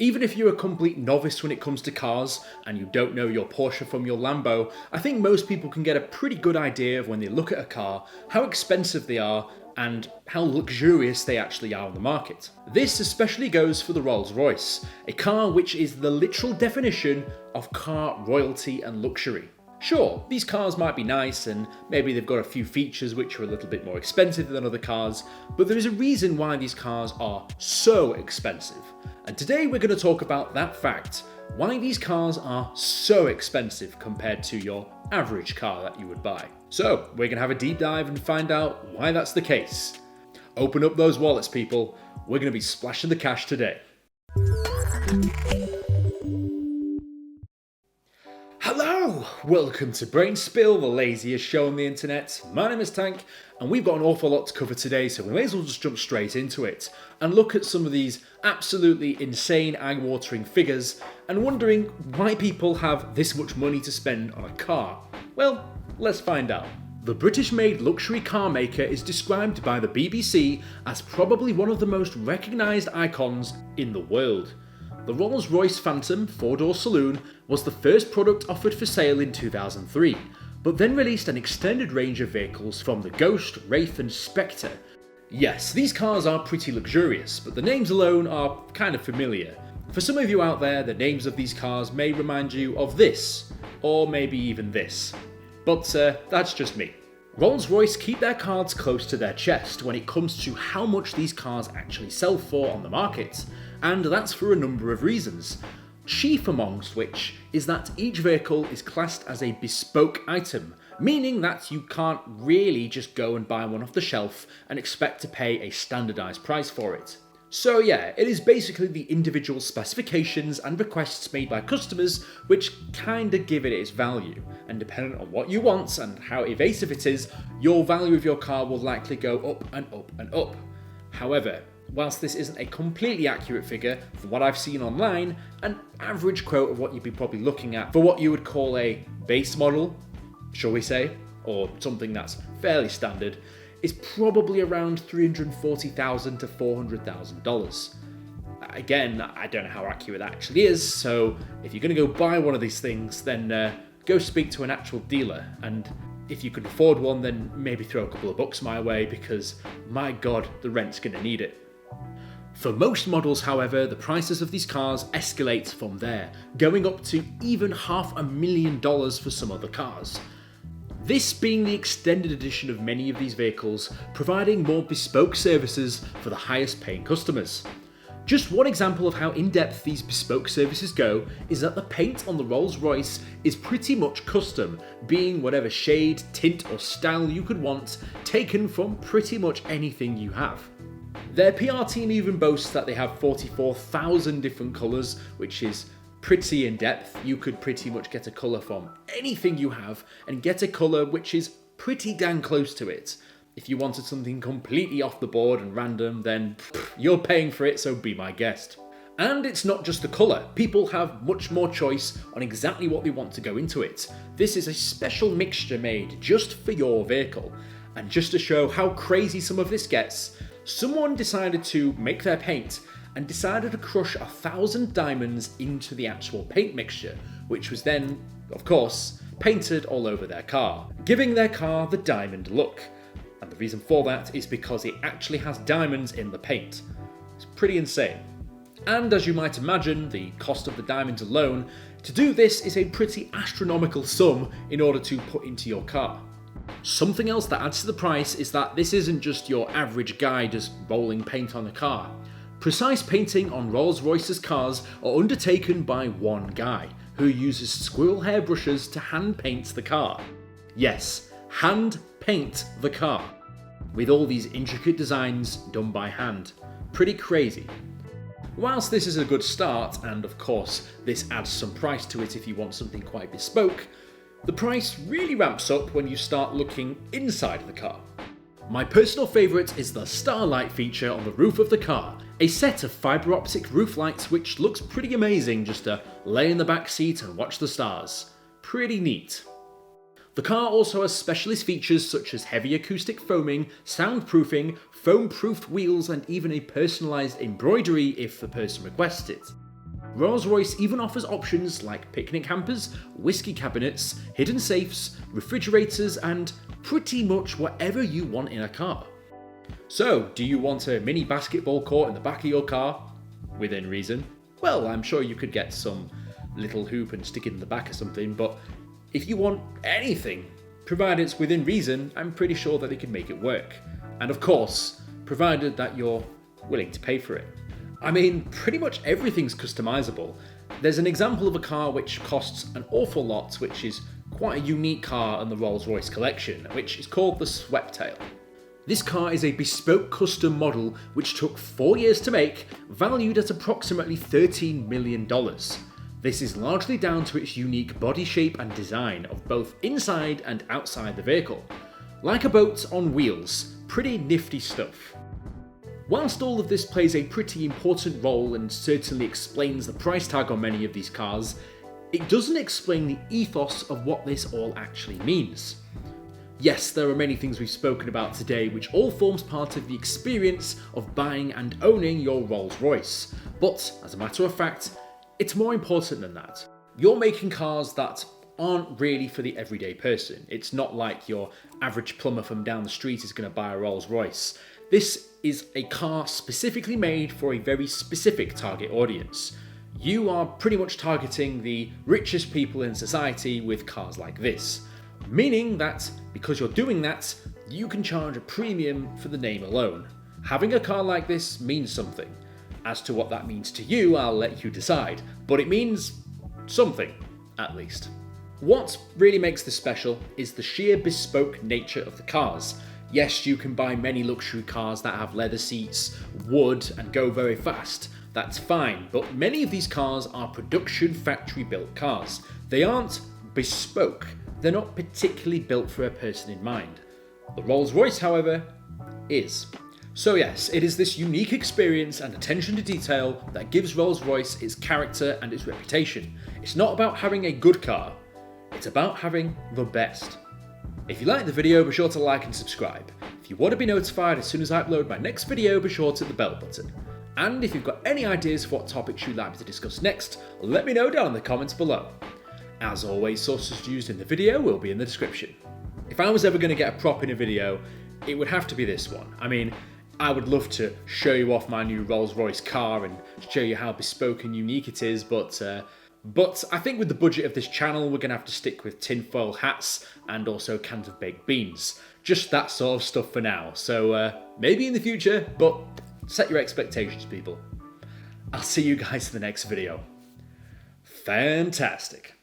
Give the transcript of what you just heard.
Even if you're a complete novice when it comes to cars and you don't know your Porsche from your Lambo, I think most people can get a pretty good idea of when they look at a car, how expensive they are and how luxurious they actually are on the market. This especially goes for the Rolls-Royce, a car which is the literal definition of car royalty and luxury. Sure, these cars might be nice and maybe they've got a few features which are a little bit more expensive than other cars, but there is a reason why these cars are so expensive. And today we're going to talk about that fact, why these cars are so expensive compared to your average car that you would buy. So we're going to have a deep dive and find out why that's the case. Open up those wallets, people. We're going to be splashing the cash today. Hello! Welcome to Brainspill, the laziest show on the internet. My name is Tank, and we've got an awful lot to cover today, so we may as well just jump straight into it and look at some of these absolutely insane, eye-watering figures and wondering why people have this much money to spend on a car. Well, let's find out. The British-made luxury car maker is described by the BBC as probably one of the most recognised icons in the world. The Rolls-Royce Phantom 4-door saloon was the first product offered for sale in 2003, but then released an extended range of vehicles from the Ghost, Wraith and Spectre. Yes, these cars are pretty luxurious, but the names alone are kind of familiar. For some of you out there, the names of these cars may remind you of this, or maybe even this. But that's just me. Rolls-Royce keep their cards close to their chest when it comes to how much these cars actually sell for on the market, and that's for a number of reasons. Chief amongst which is that each vehicle is classed as a bespoke item, meaning that you can't really just go and buy one off the shelf and expect to pay a standardised price for it. So yeah, it is basically the individual specifications and requests made by customers which kinda give it its value, and depending on what you want and how evasive it is, your value of your car will likely go up and up and up. However, whilst this isn't a completely accurate figure, from what I've seen online, an average quote of what you'd be probably looking at for what you would call a base model, shall we say, or something that's fairly standard, is probably around $340,000 to $400,000. Again, I don't know how accurate that actually is, so if you're going to go buy one of these things, then go speak to an actual dealer, and if you can afford one, then maybe throw a couple of bucks my way, because my god, the rent's going to need it. For most models, however, the prices of these cars escalate from there, going up to even $500,000 for some other cars. This being the extended edition of many of these vehicles, providing more bespoke services for the highest paying customers. Just one example of how in-depth these bespoke services go is that the paint on the Rolls-Royce is pretty much custom, being whatever shade, tint or style you could want, taken from pretty much anything you have. Their PR team even boasts that they have 44,000 different colours, which is pretty in-depth. You could pretty much get a colour from anything you have and get a colour which is pretty dang close to it. If you wanted something completely off the board and random, then you're paying for it, so be my guest. And it's not just the colour. People have much more choice on exactly what they want to go into it. This is a special mixture made just for your vehicle. And just to show how crazy some of this gets, someone decided to make their paint and decided to crush 1,000 diamonds into the actual paint mixture, which was then, of course, painted all over their car, giving their car the diamond look. And the reason for that is because it actually has diamonds in the paint. It's pretty insane. And as you might imagine, the cost of the diamonds alone, to do this is a pretty astronomical sum in order to put into your car. Something else that adds to the price is that this isn't just your average guy just rolling paint on the car. Precise painting on Rolls-Royce's cars are undertaken by one guy, who uses squirrel hair brushes to hand paint the car. Yes, hand paint the car, with all these intricate designs done by hand. Pretty crazy. Whilst this is a good start, and of course this adds some price to it if you want something quite bespoke, the price really ramps up when you start looking inside the car. My personal favourite is the Starlight feature on the roof of the car, a set of fibre optic roof lights which looks pretty amazing just to lay in the back seat and watch the stars. Pretty neat. The car also has specialist features such as heavy acoustic foaming, soundproofing, foam-proofed wheels and even a personalised embroidery if the person requests it. Rolls-Royce even offers options like picnic hampers, whiskey cabinets, hidden safes, refrigerators, and pretty much whatever you want in a car. So, do you want a mini basketball court in the back of your car? Within reason. Well, I'm sure you could get some little hoop and stick it in the back or something, but if you want anything, provided it's within reason, I'm pretty sure that they can make it work. And of course, provided that you're willing to pay for it. I mean, pretty much everything's customizable. There's an example of a car which costs an awful lot, which is quite a unique car in the Rolls-Royce collection, which is called the Sweptail. This car is a bespoke custom model which took 4 years to make, valued at approximately $13 million. This is largely down to its unique body shape and design of both inside and outside the vehicle. Like a boat on wheels, pretty nifty stuff. Whilst all of this plays a pretty important role and certainly explains the price tag on many of these cars, it doesn't explain the ethos of what this all actually means. Yes, there are many things we've spoken about today which all forms part of the experience of buying and owning your Rolls-Royce, but as a matter of fact, it's more important than that. You're making cars that aren't really for the everyday person. It's not like your average plumber from down the street is going to buy a Rolls-Royce. This is a car specifically made for a very specific target audience. You are pretty much targeting the richest people in society with cars like this. Meaning that, because you're doing that, you can charge a premium for the name alone. Having a car like this means something. As to what that means to you, I'll let you decide. But it means something, at least. What really makes this special is the sheer bespoke nature of the cars. Yes, you can buy many luxury cars that have leather seats, wood, and go very fast. That's fine, but many of these cars are production factory-built cars. They aren't bespoke. They're not particularly built for a person in mind. The Rolls-Royce, however, is. So yes, it is this unique experience and attention to detail that gives Rolls-Royce its character and its reputation. It's not about having a good car, it's about having the best. If you liked the video, be sure to like and subscribe. If you want to be notified as soon as I upload my next video, be sure to hit the bell button. And if you've got any ideas for what topics you'd like me to discuss next, let me know down in the comments below. As always, sources used in the video will be in the description. If I was ever going to get a prop in a video, it would have to be this one. I mean, I would love to show you off my new Rolls-Royce car and show you how bespoke and unique it is, but I think with the budget of this channel, we're going to have to stick with tinfoil hats and also cans of baked beans. Just that sort of stuff for now. So maybe in the future, but set your expectations, people. I'll see you guys in the next video. Fantastic.